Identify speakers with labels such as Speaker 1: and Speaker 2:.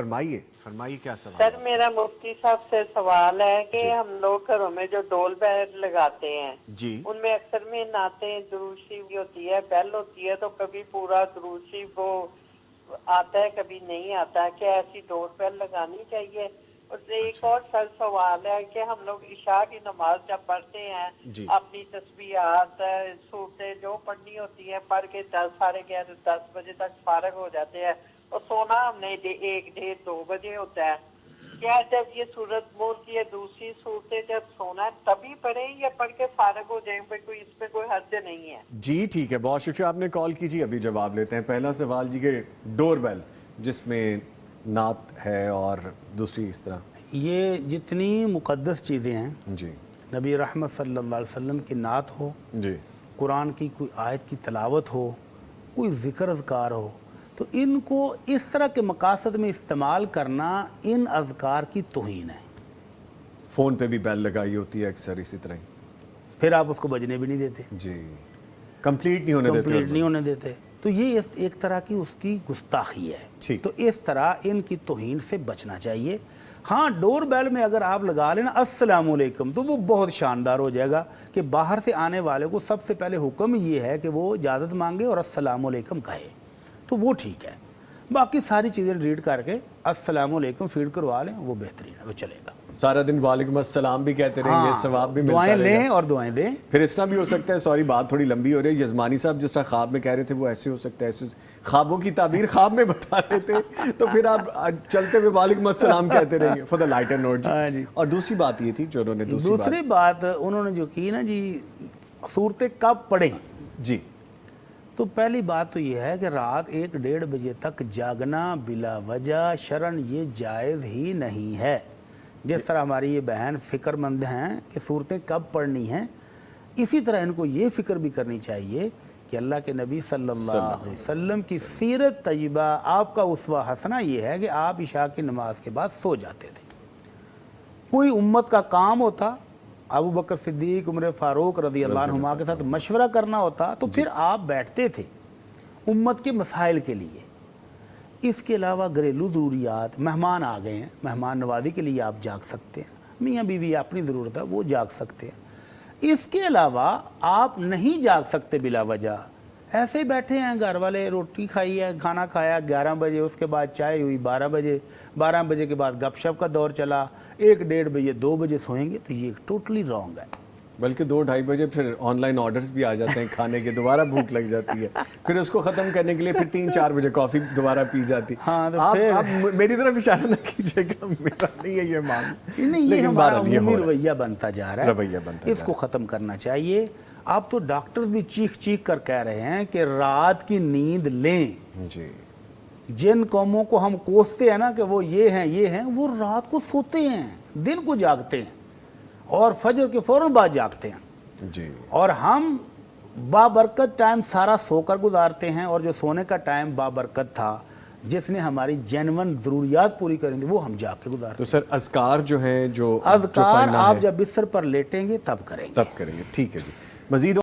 Speaker 1: फरमाइए फरमाइए क्या सवाल
Speaker 2: सर मेरा मुफ्ती साहब से सवाल है कि हम लोग घरों में जो डोल बैल लगाते हैं
Speaker 1: जी
Speaker 2: उनमें अक्सर में नाते दुरूशी भी होती है, बेल होती है, तो कभी पूरा दुरूशी वो आता है कभी नहीं आता है। क्या ऐसी डोल बैल लगानी चाहिए? और एक और सर सवाल है कि हम लोग इशा की नमाज जब पढ़ते हैं
Speaker 1: जी।
Speaker 2: अपनी तस्बीहात सूरतें जो पढ़नी होती है पढ़ के 10 साढ़े 11 10 बजे तक फारग हो जाते हैं और सोना हमने 1 1:30 2 बजे होता है। क्या जब ये सूरत बोलती है दूसरी सूरतें जब सोना है तभी पढ़े या पढ़ के फारग हो जाए? कोई इसमें कोई हद नहीं है।
Speaker 1: जी ठीक है, बहुत शुक्रिया आपने कॉल की जी। अभी जवाब लेते हैं। पहला सवाल जी के डोर बेल जिसमें नात है और दूसरी इस तरह,
Speaker 3: ये जितनी मुक़द्दस चीज़ें हैं,
Speaker 1: जी
Speaker 3: नबी रहमत सल्लल्लाहु अलैहि वसल्लम की नात हो,
Speaker 1: जी
Speaker 3: कुरान की कोई आयत की तलावत हो, कोई ज़िक्र अज़कार हो, तो इनको इस तरह के मकासद में इस्तेमाल करना इन अज़कार की तौहीन है।
Speaker 1: फ़ोन पे भी बेल लगाई होती है अक्सर इसी तरह ही।
Speaker 3: फिर आप उसको बजने भी नहीं देते,
Speaker 1: जी कंप्लीट नहीं होने देते।
Speaker 3: कंप्लीट नहीं होने देते, तो ये एक तरह की उसकी गुस्ताखी है।
Speaker 1: ठीक।
Speaker 3: तो इस तरह इनकी तौहीन से बचना चाहिए। हाँ, डोर बेल में अगर आप लगा लेना अस्सलामु अलैकुम तो वो बहुत शानदार हो जाएगा कि बाहर से आने वाले को सबसे पहले हुक्म ये है कि वो इजाज़त मांगे और अस्सलामु अलैकुम कहे, तो वो ठीक है। बाकी सारी चीज़ें रीड करके अस्सलामु अलैकुम फीड करवा लें, वो बेहतरीन है, वो चलेगा।
Speaker 1: सारा दिन वालेकुम अस्सलाम भी कहते रहेंगे,
Speaker 3: हाँ,
Speaker 1: सवाब भी मिलता
Speaker 3: दुआएं
Speaker 1: रहेगा।
Speaker 3: लें और दुआएं दें।
Speaker 1: फिर इस तरह भी हो सकता है, सॉरी बात थोड़ी लंबी हो रही है, यजमानी साहब जिस तरह ख्वाब में कह रहे थे वो ऐसे हो सकता है, ऐसे ख्वाबों की ताबीर ख्वाब में बता रहे थे, तो फिर आप चलते हुए वालेकुम अस्सलाम कहते रहेंगे फॉर द लाइटर नोट
Speaker 3: हाँ
Speaker 1: जी।
Speaker 3: जी।
Speaker 1: और दूसरी बात ये थी जो उन्होंने
Speaker 3: दूसरी बात उन्होंने जो की ना जी, सूरतें कब पढ़ें,
Speaker 1: जी
Speaker 3: तो पहली बात तो ये है कि रात 1 1:30 बजे तक जागना बिला वजह शरन ये जायज़ ही नहीं है। जिस तरह हमारी ये बहन फ़िक्रमंद हैं कि सूरतें कब पढ़नी हैं, इसी तरह इनको ये फ़िक्र भी करनी चाहिए कि अल्लाह के नबी सल्लल्लाहु अलैहि वसल्लम की सीरत तय्यबा, आपका उस्वा हसना ये है कि आप इशा की नमाज के बाद सो जाते थे। कोई उम्मत का काम होता, अबू बकर सिद्दीक, उमर फ़ारूक रज़ी अल्लाह अन्हुमा के साथ मशवरा करना होता, तो फिर आप बैठते थे उम्मत के मसाइल के लिए। इसके अलावा घरेलू ज़रूरियात, मेहमान आ गए हैं, मेहमान नवाजी के लिए आप जाग सकते हैं, मियाँ बीवी अपनी ज़रूरत है वो जाग सकते हैं। इसके अलावा आप नहीं जाग सकते बिला वजह, ऐसे ही बैठे हैं, घर वाले रोटी खाई है, खाना खाया 11 बजे, उसके बाद चाय हुई 12 बजे, 12 बजे के बाद गपशप का दौर चला, 1 1:30 बजे 2 बजे सोएंगे, तो ये टोटली रॉन्ग है।
Speaker 1: बल्कि 2 2:30 बजे फिर ऑनलाइन ऑर्डर्स भी आ जाते हैं खाने के, दोबारा भूख लग जाती है, फिर उसको ख़त्म करने के लिए फिर 3 4 बजे कॉफ़ी दोबारा पी जाती।
Speaker 3: हाँ, तो
Speaker 1: आप मेरी तरफ इशारा ना कीजिएगा, मेरा नहीं है ये मान,
Speaker 3: नहीं, ये हमारा अमूमी रवैया बनता जा रहा है,
Speaker 1: रवैया बनता जा
Speaker 3: इसको ख़त्म करना चाहिए। अब तो डॉक्टर भी चीख चीख कर कह रहे हैं कि रात की नींद लें।
Speaker 1: जी
Speaker 3: जिन कौमों को हम कोसते हैं ना कि वो ये हैं, वो रात को सोते हैं, दिन को जागते हैं और फजर के फ़ौरन बाद जागते हैं।
Speaker 1: जी
Speaker 3: और हम बाबरकत टाइम सारा सोकर गुजारते हैं, और जो सोने का टाइम बाबरकत था जिसने हमारी जेन्युइन ज़रूरियात पूरी करेंगे वो हम जाग के गुजारते
Speaker 1: तो सर अज़कार जो हैं, जो
Speaker 3: हैं। अज़कार
Speaker 1: पढ़ना
Speaker 3: आप
Speaker 1: है,
Speaker 3: जब बिस्तर पर लेटेंगे तब करेंगे।
Speaker 1: तब करेंगे। ठीक है जी। मज़ीद